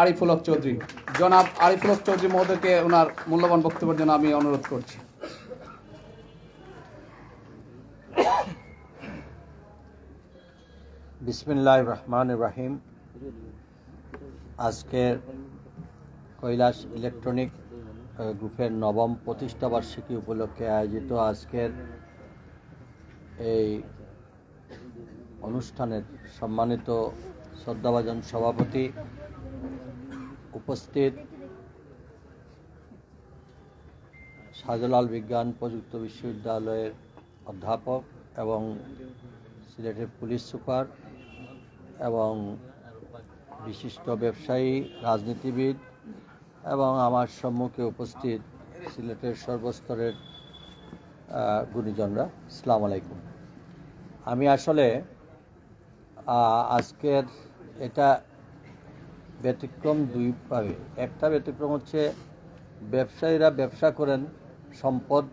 আরিফুল হক চৌধুরী, জনাব আরিফুল হক চৌধুরী মহোদয়কে ওনার মূল্যবান বক্তব্যের জন্য আমি অনুরোধ করছি। বিসমিল্লাহির রহমানির রহিম। আজকের কৈলাস ইলেকট্রনিক গ্রুপের নবম প্রতিষ্ঠাবার্ষিকী উপলক্ষে আয়োজিত আজকের এই অনুষ্ঠানের সম্মানিত শ্রদ্ধাভাজন সভাপতি, উপস্থিত শাহজালাল বিজ্ঞান প্রযুক্তি বিশ্ববিদ্যালয়ের অধ্যাপক এবং সিলেটের পুলিশ সুপার এবং বিশিষ্ট ব্যবসায়ী, রাজনীতিবিদ এবং আমার সম্মুখে উপস্থিত সিলেটের সর্বস্তরের গুণীজনরা, আসসালামু আলাইকুম। আমি আসলে আজকের এটা ব্যতিক্রম দুইভাবে। একটা ব্যতিক্রম হচ্ছে ব্যবসায়ীরা ব্যবসা করেন সম্পদ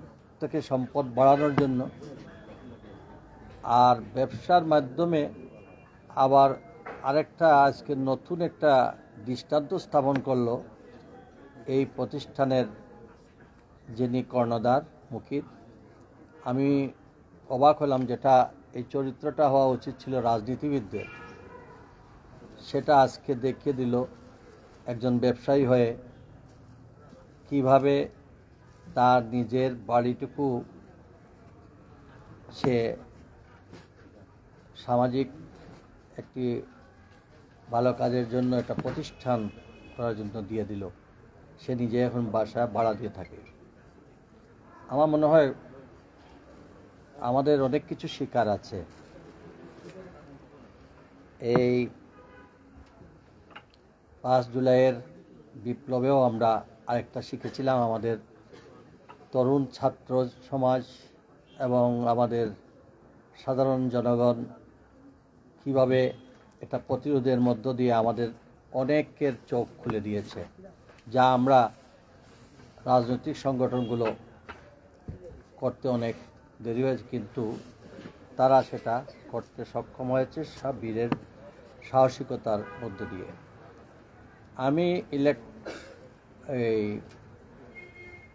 থেকে সম্পদ বাড়ানোর জন্য, আর ব্যবসার মাধ্যমে আবার আরেকটা আজকে নতুন একটা দৃষ্টান্ত স্থাপন করলো এই প্রতিষ্ঠানের যিনি কর্ণধার মুকিত। আমি অবাক হলাম, যেটা এই চরিত্রটা হওয়া উচিত ছিল রাজনীতিবিদদের, সেটা আজকে দেখিয়ে দিল একজন ব্যবসায়ী হয়ে কিভাবে তার নিজের বাড়িটুকু সে সামাজিক একটি ভালো কাজের জন্য একটা প্রতিষ্ঠান করার জন্য দিয়ে দিল। সে নিজে এখন বাসা ভাড়া দিয়ে থাকে। আমার মনে হয় আমাদের অনেক কিছু শিকার আছে। এই 5 জুলাইয়ের বিপ্লবেও আমরা আরেকটা শিখেছিলাম। আমাদের তরুণ ছাত্র সমাজ এবং আমাদের সাধারণ জনগণ কিভাবে এটা প্রতিরোধের মধ্য দিয়ে আমাদের অনেকের চোখ খুলে দিয়েছে, যা আমরা রাজনৈতিক সংগঠনগুলো করতে অনেক দেরি হয়েছে, কিন্তু তারা সেটা করতে সক্ষম হয়েছে বীরের সাহসিকতার মধ্য দিয়ে। আমি এই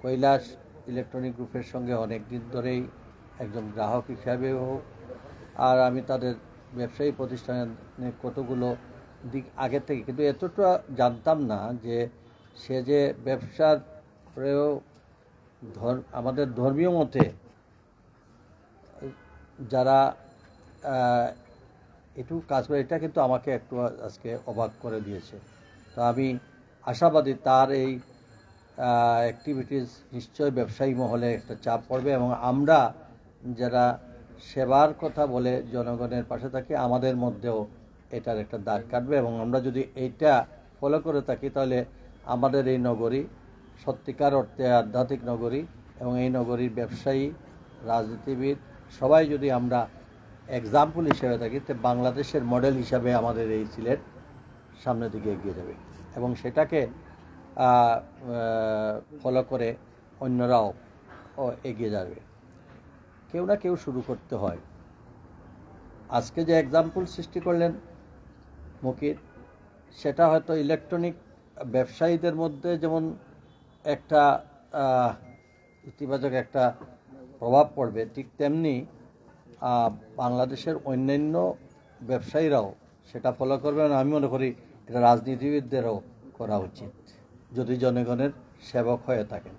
কৈলাস ইলেকট্রনিক গ্রুপের সঙ্গে অনেক দিন ধরেই একজন গ্রাহক হিসাবেও, আর আমি তাদের ব্যবসায়ী প্রতিষ্ঠানের কতগুলো দিক আগে থেকে, কিন্তু এতটা জানতাম না যে সে যে ব্যবসার পরেও আমাদের ধর্মীয় মতে যারা একটু কাজ করে, এটা কিন্তু আমাকে একটু আজকে অবাক করে দিয়েছে। তো আমি আশাবাদী তার এই অ্যাক্টিভিটিস নিশ্চয় ব্যবসায়ী মহলে একটা চাপ পড়বে, এবং আমরা যারা সেবার কথা বলে জনগণের পাশে থাকি আমাদের মধ্যেও এটার একটা দাগ কাটবে, এবং আমরা যদি এইটা ফলো করে থাকি তাহলে আমাদের এই নগরী সত্যিকার অর্থে আধ্যাত্মিক নগরী, এবং এই নগরীর ব্যবসায়ী, রাজনীতিবিদ সবাই যদি আমরা এক্সাম্পল হিসেবে থাকি, তো বাংলাদেশের মডেল হিসাবে আমাদের এই সিলেট সামনের দিকে এগিয়ে যাবে, এবং সেটাকে ফলো করে অন্যরাও এগিয়ে যাবে। কেউ না কেউ শুরু করতে হয়। আজকে যে এক্সাম্পল সৃষ্টি করলেন মুকিত, সেটা হয়তো ইলেকট্রনিক ব্যবসায়ীদের মধ্যে যেমন একটা ইতিবাচক একটা প্রভাব পড়বে, ঠিক তেমনি বাংলাদেশের অন্যান্য ব্যবসায়ীরাও সেটা ফলো করবেন। আমি মনে করি এটা রাজনীতিবিদদেরও করা উচিত, যদি জনগণের সেবক হয়ে থাকেন।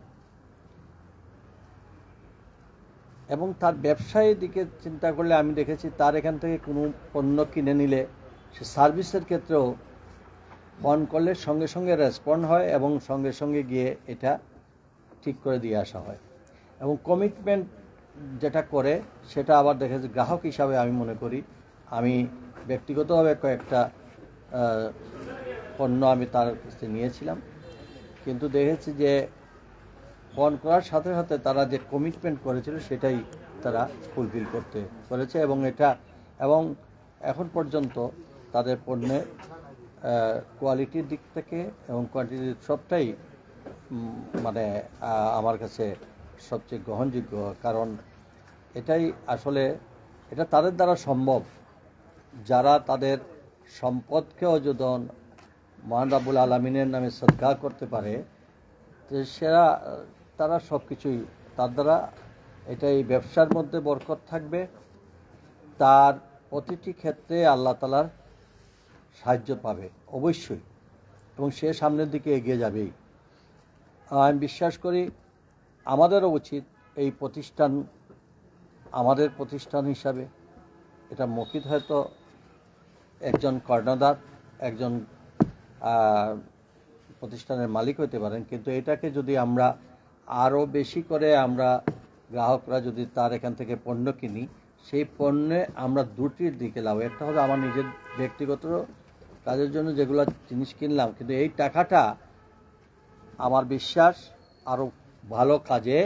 এবং তার ব্যবসায়ী দিকে চিন্তা করলে আমি দেখেছি তার এখান থেকে কোনো পণ্য কিনে নিলে সে সার্ভিসের ক্ষেত্রেও ফোন করলে সঙ্গে সঙ্গে রেসপন্ড হয়, এবং সঙ্গে সঙ্গে গিয়ে এটা ঠিক করে দিয়ে আসা হয়। এবং কমিটমেন্ট যেটা করে সেটা আবার দেখেছি গ্রাহক হিসাবে আমি মনে করি, আমি ব্যক্তিগতভাবে কয়েকটা পণ্য আমি তার কাছে নিয়েছিলাম, কিন্তু দেখেছি যে ফোন করার সাথে সাথে তারা যে কমিটমেন্ট করেছিল সেটাই তারা ফুলফিল করতে করেছে, এবং এখন পর্যন্ত তাদের পণ্যের কোয়ালিটির দিক থেকে এবং কোয়ান্টিটির সবটাই মানে আমার কাছে সবচেয়ে গ্রহণযোগ্য। কারণ এটাই আসলে এটা তাদের দ্বারা সম্ভব, যারা তাদের সম্পদকেও মহান রাব্বুল আলামিনের নামে সদকা করতে পারে, তো তারা সব কিছুই তার দ্বারা এই ব্যবসার মধ্যে বরকত থাকবে, তার প্রতিটি ক্ষেত্রে আল্লাহ তাআলার সাহায্য পাবে অবশ্যই, এবং সে সামনের দিকে এগিয়ে যাবেই। আমি বিশ্বাস করি আমাদেরও উচিত এই প্রতিষ্ঠান আমাদের প্রতিষ্ঠান হিসাবে, এটা মুকিত হয়তো একজন কর্ণধার, একজন প্রতিষ্ঠানের মালিক হতে পারেন, কিন্তু এটাকে যদি আমরা আরও বেশি করে আমরা গ্রাহকরা যদি তার এখান থেকে পণ্য কিনি, সেই পণ্যে আমরা দুটির দিকে লাভ, একটা হবে আমার নিজের ব্যক্তিগত কাজের জন্য যেগুলো জিনিস কিনলাম, কিন্তু এই টাকাটা আমার বিশ্বাস আরও ভালো কাজে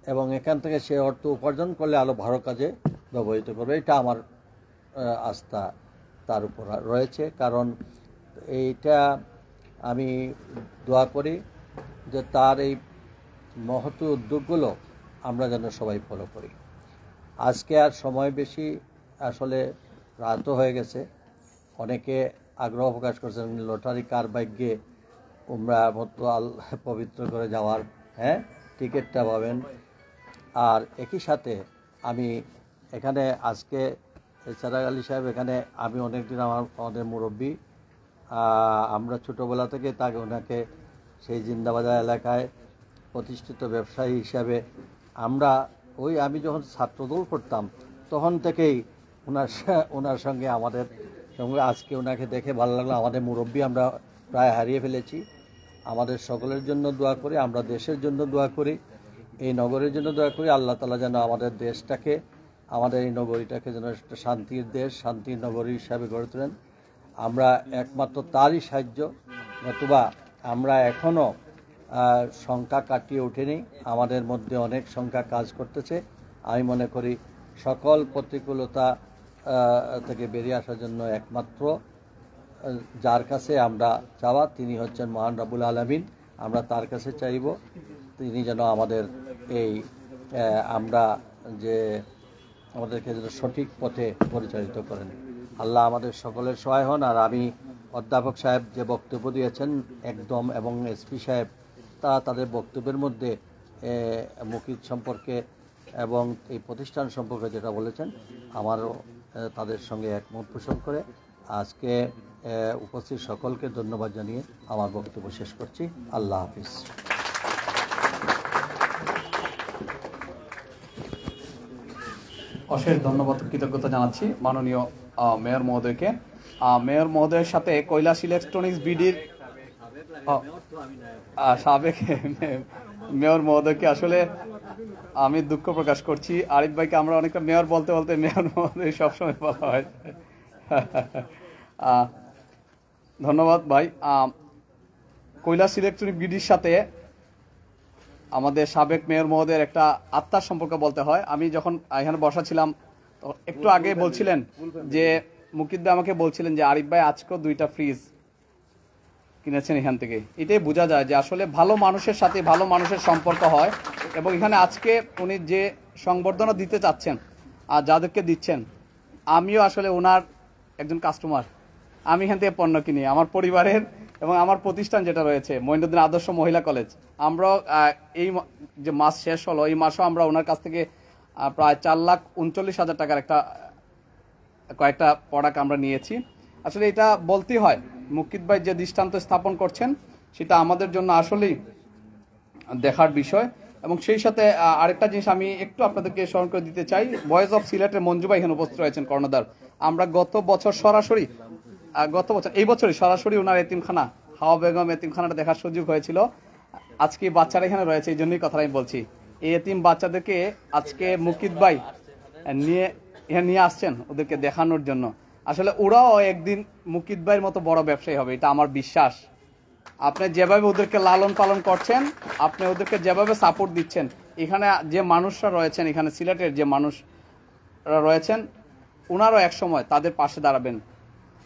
এবং এখান থেকে সে অর্থ উপার্জন করলে আরও ভালো কাজে ব্যবহৃত করবে, এটা আমার আস্থা তার উপর রয়েছে। কারণ এইটা আমি দোয়া করি যে তার এই মহৎ উদ্যোগগুলো আমরা যেন সবাই ফলো করি। আজকে আর সময় বেশি, আসলে রাতও হয়ে গেছে, অনেকে আগ্রহ প্রকাশ করছেন লটারি কার ভাগ্যে উমরা মতো পবিত্র করে যাওয়ার টিকিটটা পাবেন। আর একই সাথে আমি এখানে আজকে চেরাগ আলী সাহেব, এখানে আমি অনেকদিন আমাদের মুরব্বী, আমরা ছোটোবেলা থেকে ওনাকে সেই জিন্দাবাজার এলাকায় প্রতিষ্ঠিত ব্যবসায়ী হিসাবে আমি যখন ছাত্রদল করতাম তখন থেকেই ওনার সঙ্গে আমাদের সঙ্গে, আজকে ওনাকে দেখে ভালো লাগলো। আমাদের মুরব্বী আমরা প্রায় হারিয়ে ফেলেছি। আমাদের সকলের জন্য দোয়া করি, আমরা দেশের জন্য দোয়া করি, এই নগরের জন্য দোয়া করি। আল্লাহ তাআলা যেন আমাদের দেশটাকে, আমাদের এই নগরীটাকে যেন একটা শান্তির দেশ, শান্তির নগরী হিসাবে গড়ে তোলেন। আমরা একমাত্র তারই সাহায্য, নতুবা আমরা এখনও সংখ্যা কাটিয়ে ওঠেনি, আমাদের মধ্যে অনেক সংখ্যা কাজ করতেছে। আমি মনে করি সকল প্রতিকূলতা থেকে বেরিয়ে আসার জন্য একমাত্র যার কাছে আমরা চাওয়া, তিনি হচ্ছেন মহান রাব্বুল আলামিন। আমরা তার কাছে চাইব তিনি যেন আমাদের এই আমাদেরকে যেন সঠিক পথে পরিচালিত করেন। আল্লাহ আমাদের সকলের সহায় হন। আর আমি অধ্যাপক সাহেব যে বক্তব্য দিয়েছেন একদম, এবং এসপি সাহেব তারা তাদের বক্তব্যের মধ্যে মুকিত সম্পর্কে এবং এই প্রতিষ্ঠান সম্পর্কে যেটা বলেছেন, আমারও তাদের সঙ্গে একমত পোষণ করে আজকে উপস্থিত সকলকে ধন্যবাদ জানিয়ে আমার বক্তব্য শেষ করছি। আল্লাহ হাফিজ। অশেষ ধন্যবাদ, কৃতজ্ঞতা জানাচ্ছি মাননীয় মেয়র মহোদয়কে। মেয়র মহোদয়ের সাথে কৈলাস ইলেকট্রনিক্স বিডির সাবেক মেয়র মহোদয়কে আসলে আমি দুঃখ প্রকাশ করছি। আরিফ ভাইকে আমরা অনেকটা মেয়র বলতে বলতে মেয়র মহোদয় সবসময় বলা হয়। ধন্যবাদ ভাই। কৈলাস ইলেকট্রনিক বিডির সাথে আমাদের সাবেক মেয়র মহোদয়ের একটা আত্মার সম্পর্ক বলতে হয়। আমি যখন এখানে বসা ছিলাম একটু আগে বলছিলেন যে মুকিত ভাই আমাকে বলছিলেন যে আরিফ ভাই আজকেও 2টা ফ্রিজ কিনেছেন এখান থেকে। এটাই বোঝা যায় যে আসলে ভালো মানুষের সাথে ভালো মানুষের সম্পর্ক হয়। এবং এখানে আজকে উনি যে সংবর্ধনা দিতে চাচ্ছেন আর যাদেরকে দিচ্ছেন, আমিও আসলে ওনার একজন কাস্টমার। আমি এখান থেকে পণ্য কিনি, আমার পরিবারের এবং আমার প্রতিষ্ঠান যেটা রয়েছে মঈনুদ্দিন আদর্শ মহিলা কলেজ, আমরাও এই যে মাস শেষ হলো এই মাসও আমরা ওনার কাছ থেকে প্রায় 4,39,000 টাকার কয়েকটা প্রোডাক্ট আমরা নিয়েছি। আসলে এটা বলতেই হয়, মুকিত ভাই যে দৃষ্টান্ত স্থাপন করছেন সেটা আমাদের জন্য আসলেই দেখার বিষয়। এবং সেই সাথে আরেকটা জিনিস আমি একটু আপনাদেরকে স্মরণ করে দিতে চাই, ভয়েস অফ সিলেটের মঞ্জু ভাই এখানে উপস্থিত রয়েছেন কর্ণধার। আমরা এই বছরই সরাসরি ওনার এতিমখানা হাওয়া বেগম এতিমখানাটা দেখার সুযোগ হয়েছিল। আজকে বাচ্চারা এখানে রয়েছে, এই জন্যই কথা আমি বলছি। এই এতিম বাচ্চাদেরকে আজকে মুকিত ভাই নিয়ে আসছেন ওদেরকে দেখানোর জন্য। আসলে ওরাও একদিন মুকিত ভাইয়ের মতো বড় ব্যবসায়ী হবে, এটা আমার বিশ্বাস। আপনি যেভাবে ওদেরকে লালন পালন করছেন, আপনি ওদেরকে যেভাবে সাপোর্ট দিচ্ছেন, এখানে যে মানুষরা রয়েছেন, এখানে সিলেটের যে মানুষরা রয়েছেন, ওনারও এক সময় তাদের পাশে দাঁড়াবেন,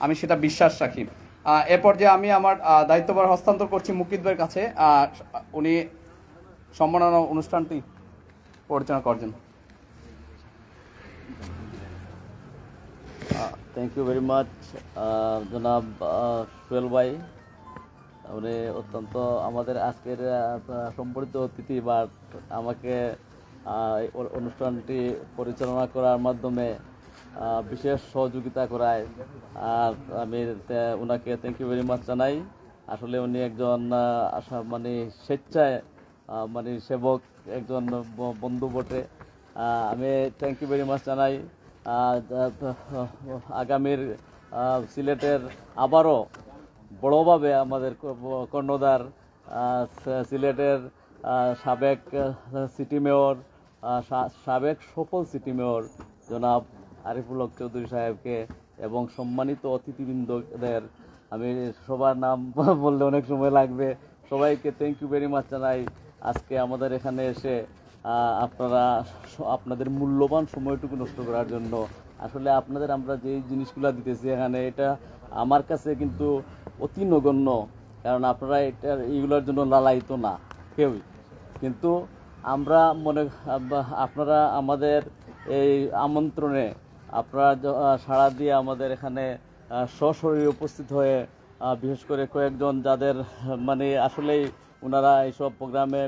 আমি সেটা বিশ্বাস রাখি। এরপর যে আমি আমার দায়িত্বভার হস্তান্তর করছি মুকিত ভাইয়ের কাছে, উনি সম্মাননা অনুষ্ঠানটি পরিচালনা করছেন। থ্যাংক ইউ ভেরি মাচ জনাব সোহেল ভাই, উনি অত্যন্ত আমাদের আজকের সম্পর্কিত অতিথি, বা আমাকে এই অনুষ্ঠানটি পরিচালনা করার মাধ্যমে বিশেষ সহযোগিতা করায়। আর আমি ওনাকে থ্যাংক ইউ ভেরি মাচ জানাই। আসলে উনি একজন মানে স্বেচ্ছায় মানে সেবক, একজন বন্ধু বটে। আমি থ্যাংক ইউ ভেরি মাচ জানাই। আগামীর সিলেটের আবারও বড়ভাবে আমাদের কর্ণধার, সিলেটের সাবেক সিটি মেয়র, সাবেক সফল সিটি মেয়র জনাব আরিফুল হক চৌধুরী সাহেবকে এবং সম্মানিত অতিথিবৃন্দদের, আমি সবার নাম বললে অনেক সময় লাগবে, সবাইকে থ্যাংক ইউ ভেরি মাচ জানাই। আজকে আমাদের এখানে এসে আপনাদের মূল্যবান সময়টুকু নষ্ট করার জন্য। আসলে আপনাদের আমরা যে জিনিসগুলো দিতেছি এখানে, এটা আমার কাছে কিন্তু অতি নগণ্য, কারণ আপনারা এইগুলোর জন্য লালায়িত না কেউই। কিন্তু আমরা আপনারা আমাদের এই আমন্ত্রণে আপনারা সাড়া দিয়ে আমাদের এখানে সশরীরে উপস্থিত হয়ে, বিশেষ করে কয়েকজন যাদের মানে আসলেই ওনারা এইসব প্রোগ্রামে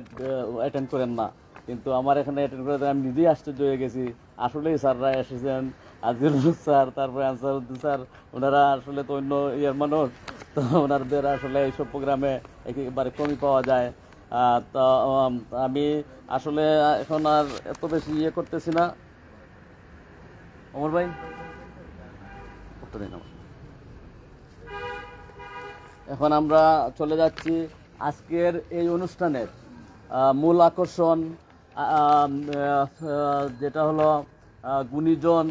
অ্যাটেন্ড করেন না, কিন্তু আমার এখানে অ্যাটেন্ড করে আমি নিজেই আশ্চর্য হয়ে গেছি। আসলেই স্যাররা এসেছেন, আজিজুল হক স্যার, তারপরে আনসারউদ্দিন স্যার, ওনারা আসলে তো অন্য ইয়ের মানুষ, তো ওনাদের আসলে এইসব প্রোগ্রামে একেবারে কমই পাওয়া যায়। তো আমি আসলে এখন আর এত বেশি ইয়ে করতেছি না। অমর ভাই এখন আমরা চলে যাচ্ছি আজকের এই অনুষ্ঠানের মূল আকর্ষণ, যেটা হলো গুণীজন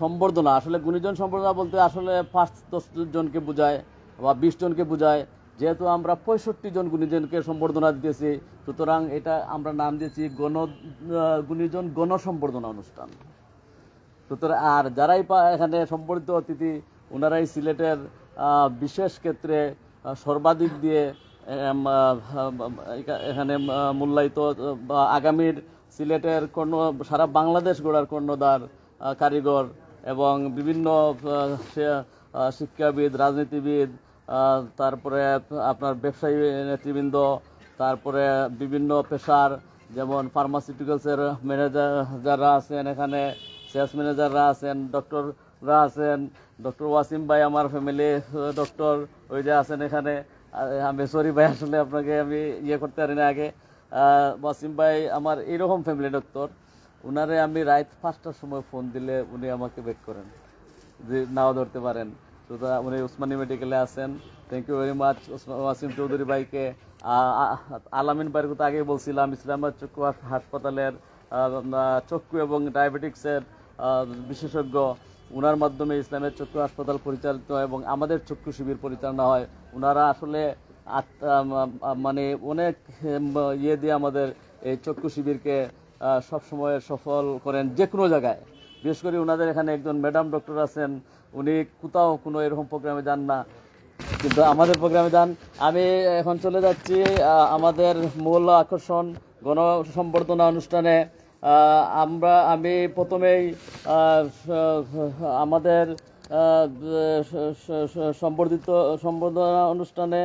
সম্বর্ধনা। আসলে গুণীজন সম্বর্ধনা বলতে আসলে 5-10 জনকে বোঝায় বা 20 জনকে বোঝায়। যেহেতু আমরা 65 জন গুণীজনকে সম্বর্ধনা দিতেছি, সুতরাং এটা আমরা নাম দিয়েছি গুণীজন গণসম্বর্ধনা অনুষ্ঠান। সুতরাং আর যারাই এখানে সম্বর্ধিত অতিথি, ওনারাই সিলেটের বিশেষ ক্ষেত্রে সর্বাধিক দিয়ে এখানে মূল্যায়িত, আগামীর সিলেটের সারা বাংলাদেশ গড়ার কর্ণধার, কারিগর এবং বিভিন্ন শিক্ষাবিদ, রাজনীতিবিদ, তারপরে আপনার ব্যবসায়ী নেতৃবৃন্দ, তারপরে বিভিন্ন পেশার যেমন ফার্মাসিউটিক্যালসের ম্যানেজার যারা আছেন, এখানে সেলস ম্যানেজাররা আছেন, ডক্টররা আছেন, ডক্টর ওয়াসিম ভাই আমার ফ্যামিলি ডক্টর, ওই যে আছেন এখানে। আমি সরি ভাই, আসলে আপনাকে আমি ইয়ে করতে পারি না আগে। ওয়াসিম ভাই আমার এইরকম ফ্যামিলি ডক্টর, উনারে আমি রাত 5টার সময় ফোন দিলে উনি আমাকে ব্যাক করেন, যে নাও ধরতে পারেন। সুতরাং উনি উসমানী মেডিকেলে আছেন। Thank you very much Wasim Chowdhury ভাইকে। আলামিন ভাইয়ের কথা আগেই বলছিলাম, ইসলামাবাদ চক্ষু হাসপাতালের চক্ষু এবং ডায়াবেটিক্সের বিশেষজ্ঞ, ওনার মাধ্যমে ইসলামের চক্ষু হাসপাতাল পরিচালিত এবং আমাদের চক্ষু শিবির পরিচালনা হয়। ওনারা আসলে মানে অনেক ইয়ে দিয়ে আমাদের এই চক্ষু শিবিরকে সবসময় সফল করেন যে কোনো জায়গায়। বিশেষ করে ওনাদের এখানে একজন ম্যাডাম ডক্টর আছেন, উনি কোথাও কোনো এরকম প্রোগ্রামে যান না, কিন্তু আমাদের প্রোগ্রামে যান। আমি এখন চলে যাচ্ছি আমাদের মূল আকর্ষণ গণসম্বর্ধনা অনুষ্ঠানে। আমি প্রথমেই আমাদের সম্বর্ধনা অনুষ্ঠানে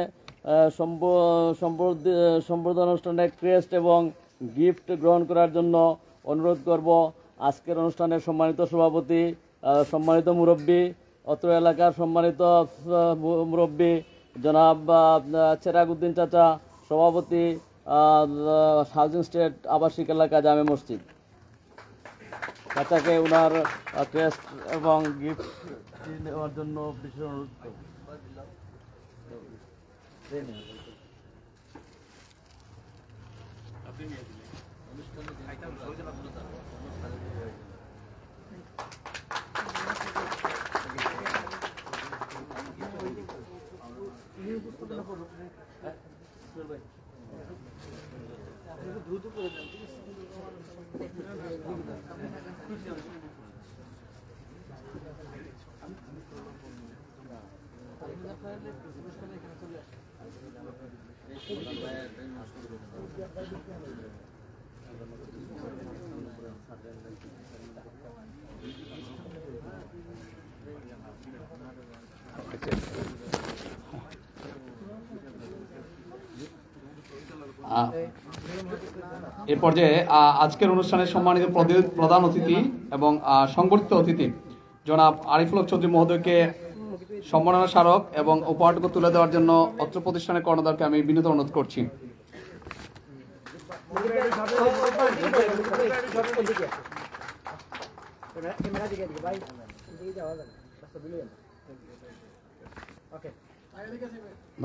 সম্বর্ধনা অনুষ্ঠানে ক্রেস্ট এবং গিফট গ্রহণ করার জন্য অনুরোধ করব আজকের অনুষ্ঠানের সম্মানিত সভাপতি, সম্মানিত মুরব্বী, অত্র এলাকার সম্মানিত মুরব্বী জনাব চেরাগুদ্দিন চাচা, সভাপতি হাউজিং স্টেট আবাসিক এলাকা জামে মসজিদ। চাচাকে ওনার ক্রেস্ট এবং গিফট নেওয়ার জন্য বিশেষ অনুরোধ করব। দ্রুত করে দেন, ঠিক আছে। আহ, এ পর্যায়ে আজকের অনুষ্ঠানের সম্মানিত প্রধান অতিথি এবং সংগঠিত অতিথি জনাব আরিফুল হক চৌধুরী মহোদয়কে সম্মাননা স্মারক এবং উপহারটুকু তুলে দেওয়ার জন্য অত্র প্রতিষ্ঠানের কর্ণধারকে আমি বিনীত অনুরোধ করছি।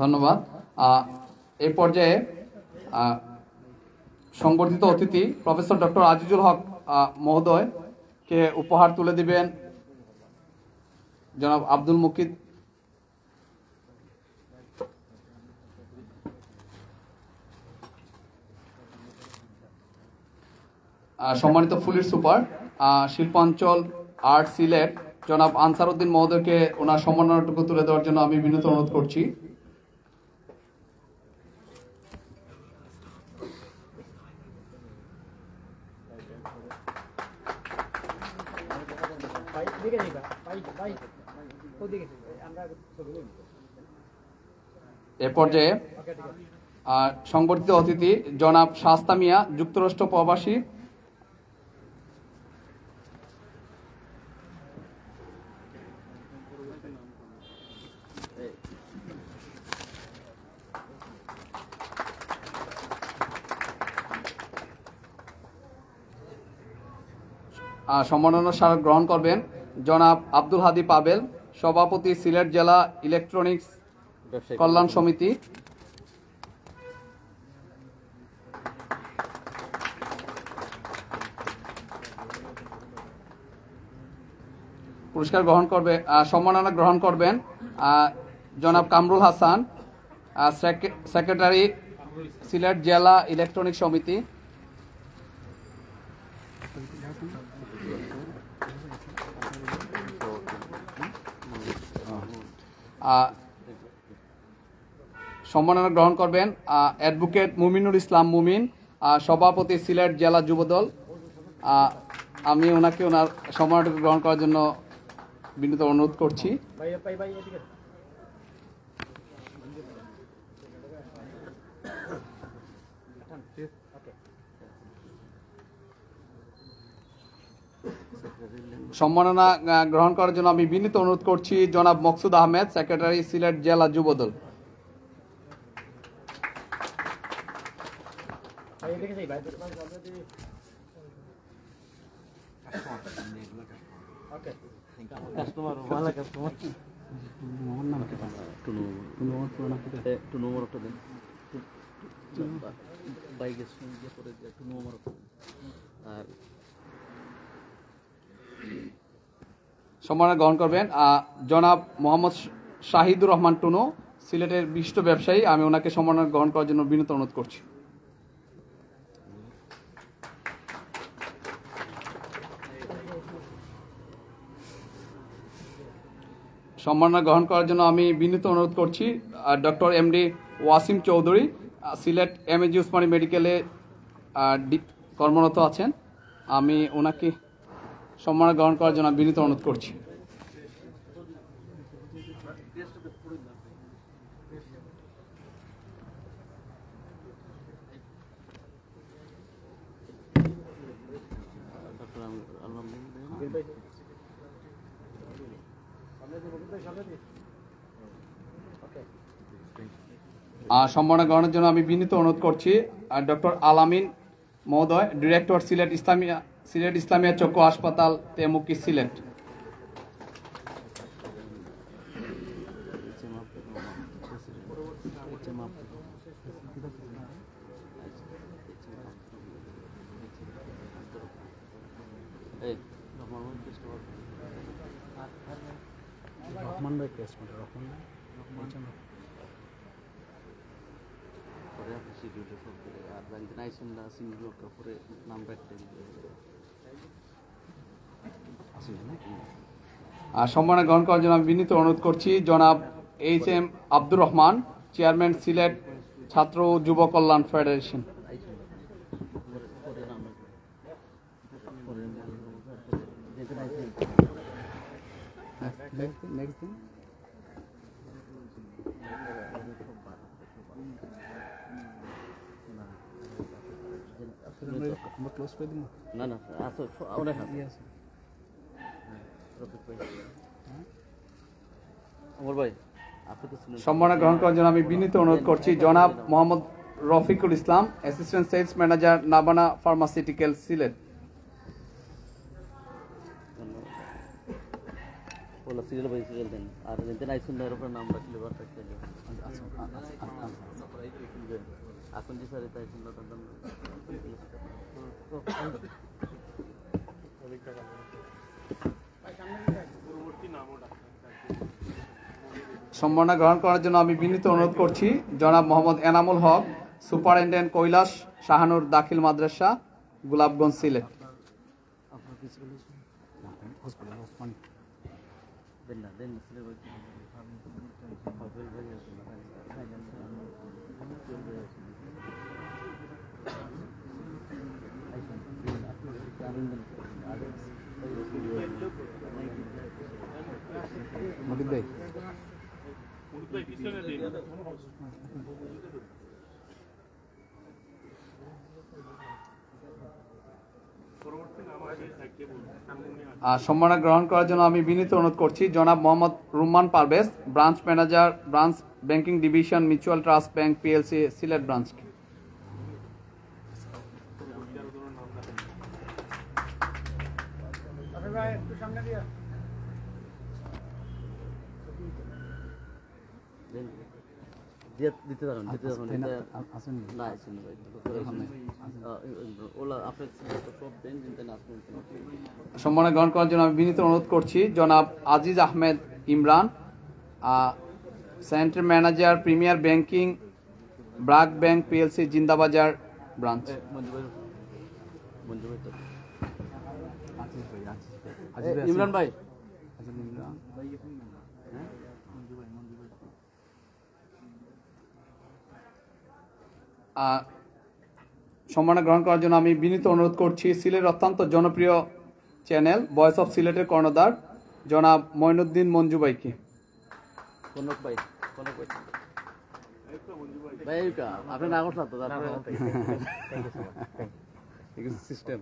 ধন্যবাদ। এই পর্যায়ে সংবর্ধিত অতিথি প্রফেসর ডক্টর আজিজুল হক মহোদয় কে উপহার তুলে দিবেন জনাব আব্দুল মুকিদ। সম্মানিত ফুলির সুপার শিল্পাঞ্চল আর্ট সিলেট জনাব আনসার উদ্দিন মহোদয়কে ওনার সম্মাননাটুকু তুলে দেওয়ার জন্য আমি বিনীত অনুরোধ করছি। এ পর্যায়ে সংবর্ধিত অতিথি জনাব শাস্তা মিয়া যুক্তরাষ্ট্র প্রবাসী, সম্মাননা স্মারক গ্রহণ করবেন জনাব আব্দুল হাদি পাবেল, সভাপতি সিলেট জেলা ইলেকট্রনিক্স কল্যাণ সমিতি। পুরস্কার গ্রহণ করবে সম্মাননা গ্রহণ করবেন জনাব কামরুল হাসান, সেক্রেটারি সিলেট জেলা ইলেকট্রনিক্স সমিতি। সম্মাননা গ্রহণ করবেন অ্যাডভোকেট মুমিনুল ইসলাম মুমিন, সভাপতি সিলেট জেলা যুবদল। আমি ওনাকে ওনার সম্মাননা গ্রহণ করার জন্য বিনীত অনুরোধ করছি। সম্মাননা গ্রহণ করার জন্য আমি বিনীত অনুরোধ করছি জনাব মকসুদ আহমেদ, সেক্রেটারি সিলেট জেলা যুবদল। সম্মাননা গ্রহণ করবেন জনাব মোহাম্মদ শাহিদুর রহমান টুনু, সিলেটের বিশিষ্ট ব্যবসায়ী। আমি ওনাকে সম্মাননা গ্রহণ করার জন্য বিনীত অনুরোধ করছি। সম্মাননা গ্রহণ করার জন্য আমি বিনীত অনুরোধ করছি doctor MD Wasim Chowdhury, Sylhet MAG Usmani মেডিকেলে কর্মরত আছেন। আমি ওনাকে সম্মাননা গ্রহণ করার জন্য বিনীত অনুরোধ করছি। সম্মাননা গ্রহণের জন্য আমি বিনীত অনুরোধ করছি ডক্টর আলামিন মহোদয়, ডিরেক্টর সিলেট ইসলামিয়া চক্ষু হাসপাতাল তেমুকি সিলেট। সম্মাননা গ্রহণ করার জন্য আমি বিনীত অনুরোধ করছি জনাব H M Abdur Rahman, chairman Sylhet ছাত্র ও যুব কল্যাণ ফেডারেশন। আমরা ক্লোজ করে দিব না না আছে অনেক আছে রফিক ভাই ওমর ভাই আপনি তো শুনেন সম্মাননা গ্রহণ করার জন্য আমি বিনীত অনুরোধ করছি জনাব Mohammad Rafiqul Islam, assistant sales manager, Nabana pharmaceutical, Sylhet. ওলা সিরিয়াল বাই সিরিয়াল দেন আর যেন আইসুন এর উপর নাম রাখলে বা থাকতে এখন যে স্যার তাই শুনলো তার সম্মাননা গ্রহণ করার জন্য আমি বিনীত অনুরোধ করছি জনাব মোহাম্মদ এনামুল হক, সুপারিনটেন্ডেন্ট কৈলাস শাহানুর দাখিল মাদ্রাসা, গোলাপগঞ্জ, সিলেট। আপনার কিছু বলেছেন দেন না দেন সিরিয়াল বাই মুকিত ভাই সম্মাননা গ্রহণ করার জন্য আমি বিনীত অনুরোধ করছি জনাব Mohammad Rumman Parvez, branch manager, branch banking division, mutual trust bank PLC, Sylhet branch. দিতে পারেন না ওলা আপনার সব দেন সম্মাননা গ্রহণ করার জন্য আমি বিনীত অনুরোধ করছি জনাব Aziz Ahmed Imran, centre manager, premier banking, BRAC bank PLC, Zindabazar branch. Imran ভাই সম্মাননা গ্রহণ করার জন্য আমি বিনীত অনুরোধ করছি সিলেট অত্যন্ত জনপ্রিয় চ্যানেল ভয়েস অফ সিলেটের কর্ণধার জনাব মঈনুদ্দিন মঞ্জু ভাইকে। কনক ভাই ভাই আপনি না করছেন তো তারপরে সিস্টেম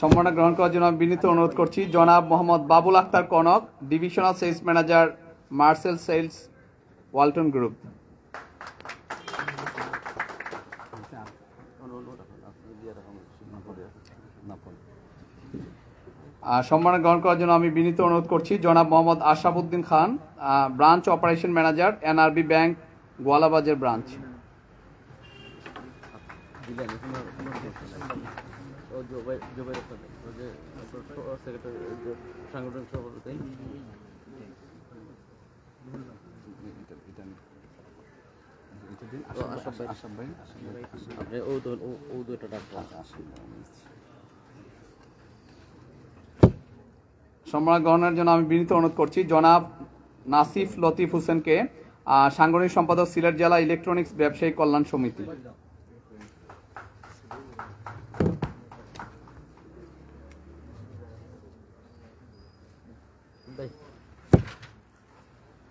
সম্মাননা গ্রহণ করার জন্য আমি বিনীত অনুরোধ করছি জনাব Mohammad Babul Akhtar Kanak, divisional sales manager, Marcel sales, Walton group. সম্মাননা গ্রহণ করার জন্য আমি বিনীত অনুরোধ করছি জনাব Mohammad Ashrafuddin Khan, branch operation manager, NRB bank, Goalabazar branch. সাংগঠনিক সভাপতি সম্মান গ্রহণের জন্য আমি বিনীত অনুরোধ করছি জনাব নাসিফ লতিফ হোসেনকে, সাংগঠনিক সম্পাদক, সিলেট জেলা ইলেকট্রনিক্স ব্যবসায়ী কল্যাণ সমিতি।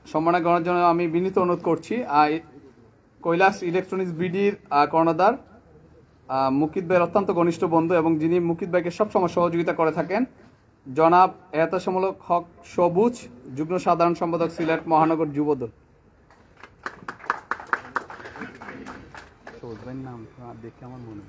সম্মান গ্রহণের জন্য আমি বিনীত অনুরোধ করছি কৈলাস ইলেকট্রনিক্স বিডির কর্ণধার মুকিত ভাইয়ের অত্যন্ত ঘনিষ্ঠ বন্ধু এবং যিনি মুকিত ভাইকে সবসময় সহযোগিতা করে থাকেন জনাব এহতাসমূলক হক সবুজ, যুগ্ম সাধারণ সম্পাদক, সিলেট মহানগর যুবদল। নাম দেখে আমার মনে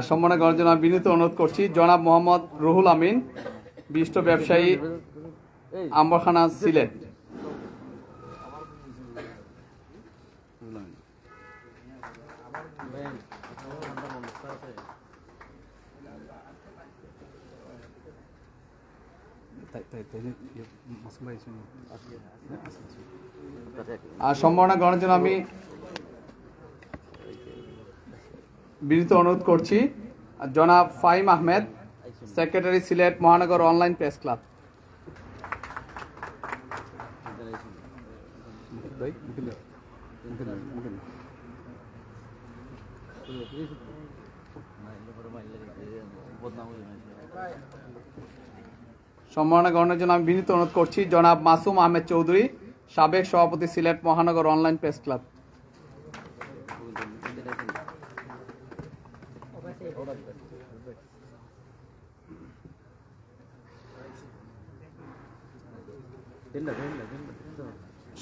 সম্মান করার জন্য বিনীত অনুরোধ করছি জনাব মোহাম্মদ রুহুল আমিন, বিশিষ্ট ব্যবসায়ী, আম্বরখানা, সিলেট। সম্মাননা গ্রহণের জন্য আমি বিনীত অনুরোধ করছি জনাব ফাহিম আহমেদ, সেক্রেটারি, সিলেট মহানগর অনলাইন প্রেস ক্লাব। সম্মাননা গ্রহণের জন্য আমি বিনীত অনুরোধ করছি জনাব মাসুম আহমেদ চৌধুরী, সাবেক সভাপতি সিলেট মহানগর অনলাইন প্রেস ক্লাব।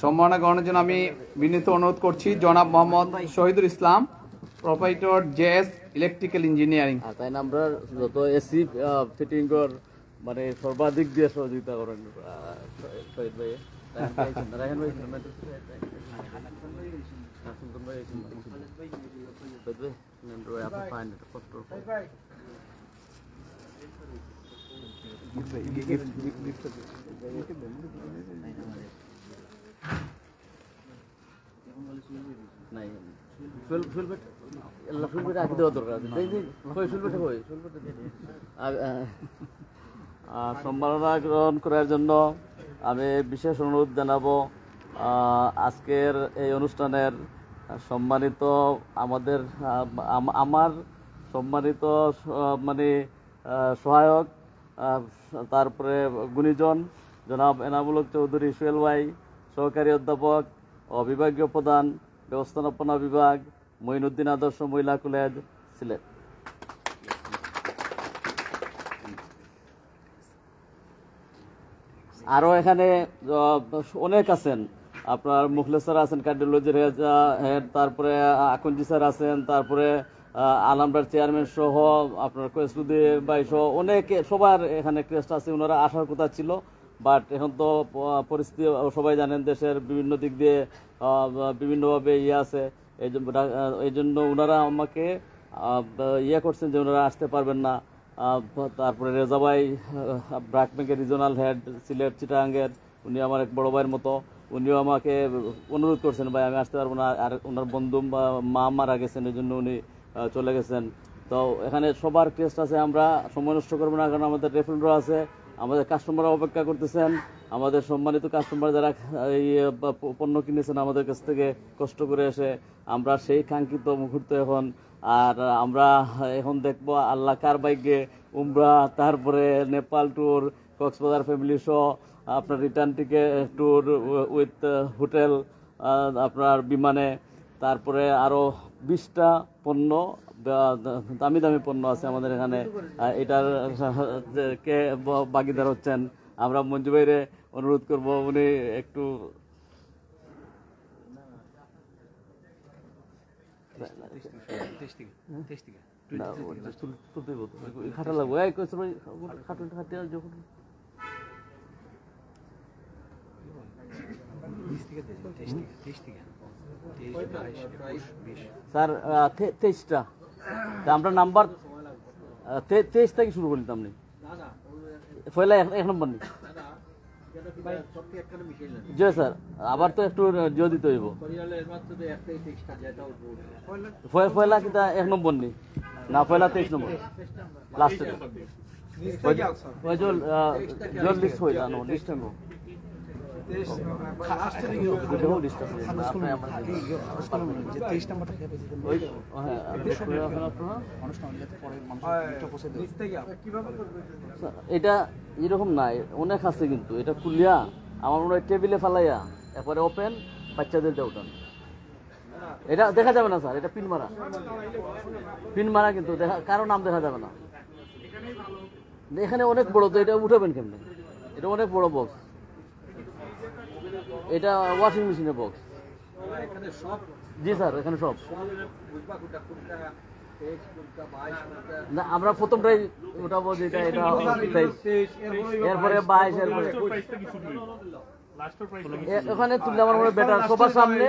সম্মাননা গ্রহণের জন্য আমি বিনীত অনুরোধ করছি জনাব Mohammad Shahidul Islam, proprietor JS electrical engineering. তাই না আমরা যত এসি ফিটিং কর মানে সর্বাধিক দিয়ে সহযোগিতা করেন শহীদ ভাই, রায়হান ভাই, সুন্দর ভাই, আপনি ফাইন কষ্ট নাই আগে দেওয়া দরকার। সম্মাননা গ্রহণ করার জন্য আমি বিশেষ অনুরোধ জানাবো আজকের এই অনুষ্ঠানের সম্মানিত আমাদের আমার সম্মানিত মানে সহায়ক, তারপরে গুণীজন জনাব এনামুল হক চৌধুরী সোহেল ভাই, সহকারী অধ্যাপক ও বিভাগীয় প্রধান ব্যবস্থাপনা বিভাগ, মঈনুদ্দিন আদর্শ মহিলা কলেজ, সিলেট। আরও এখানে অনেক আছেন, আপনার মুখলেস স্যার আছেন কার্ডিওলজির হেড, তারপরে আকঞ্জি স্যার আছেন, তারপরে আলহামদার চেয়ারম্যান সহ আপনার কৈসুদ্দি ভাই সহ অনেকে, সবার এখানে ক্রেস্ট আছে। ওনারা আসার কথা ছিল, বাট এখন তো পরিস্থিতি সবাই জানেন, দেশের বিভিন্ন দিক দিয়ে বিভিন্নভাবে আছে, এই জন্য ওনারা আমাকে করছেন যে ওনারা আসতে পারবেন না। তারপরে রেজা ভাই ব্র্যাক ব্যাংকের রিজনাল হেড সিলেট চিটাগাঙ্গের, উনি আমার এক বড় ভাইয়ের মতো, উনিও আমাকে অনুরোধ করছেন ভাই আমি আসতে পারবো না, আর ওনার বন্ধু মা মারা গেছেন, এই জন্য উনি চলে গেছেন। তো এখানে সবার ক্রেস্ট আছে, আমরা সময় নষ্ট করবো না, কারণ আমাদের রেফারেন্ডও আছে, আমাদের কাস্টমাররা অপেক্ষা করতেছেন, আমাদের সম্মানিত কাস্টমার যারা এই পণ্য কিনেছেন আমাদের কাছ থেকে কষ্ট করে এসে, আমরা সেই কাঙ্ক্ষিত মুহূর্ত এখন। আর আমরা এখন দেখবো আল্লাহ কার ভাগ্যে উমরা, তারপরে Nepal tour, Cox's Bazar family show, আপনার return ticket tour with hotel আপনার বিমানে, তারপরে আরও 20টা পণ্য, দামি দামি পণ্য আছে আমাদের এখানে। এটার কে ভাগিদার হচ্ছেন, আমরা মঞ্জু ভাইরে অনুরোধ করবো উনি একটু খাটা লাগবো খাটা যখন স্যার 23টা আমরা নাম্বার 23 থেকে শুরু করতাম নি, পয়লা 1 নম্বর নি জি স্যার, আবার তো একটু জিও দিতে হইব, পয়লা কিন্তু 1 নম্বর নি না, পয়লা 23 নম্বর লাস্টে ওই জল লিস্ট হইল না, লিস্ট হইল এটা এরকম নাই, অনেক আছে কিন্তু এটা খুলিয়া আমার মনে হয় টেবিলে ফালাইয়া একবারে ওপেন বাচ্চাদের উঠান, এটা দেখা যাবে না স্যার, এটা পিন মারা কিন্তু কারো নাম দেখা যাবে না। এখানে অনেক বড়, তো এটা উঠাবেন কেমনে, এটা অনেক বড় বক্স, এটা ওয়াশিং মেশিনের বক্স। জি স্যার এখানে সব না, আমরা প্রথমটাই উঠাবো যেটা, এটা এরপরে 22, এরপরে ওখানে তুললে আমার মনে বেটার, সবার সামনে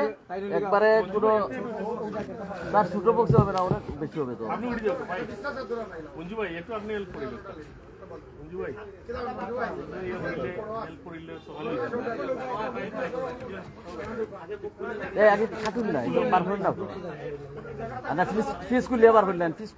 একবারে কোনো তার ছোট বক্স হবে না, অনেক বেশি হবে। তো আগে থাকুন না, বার করেন না, ফিস করলে বার করলেন, ফিস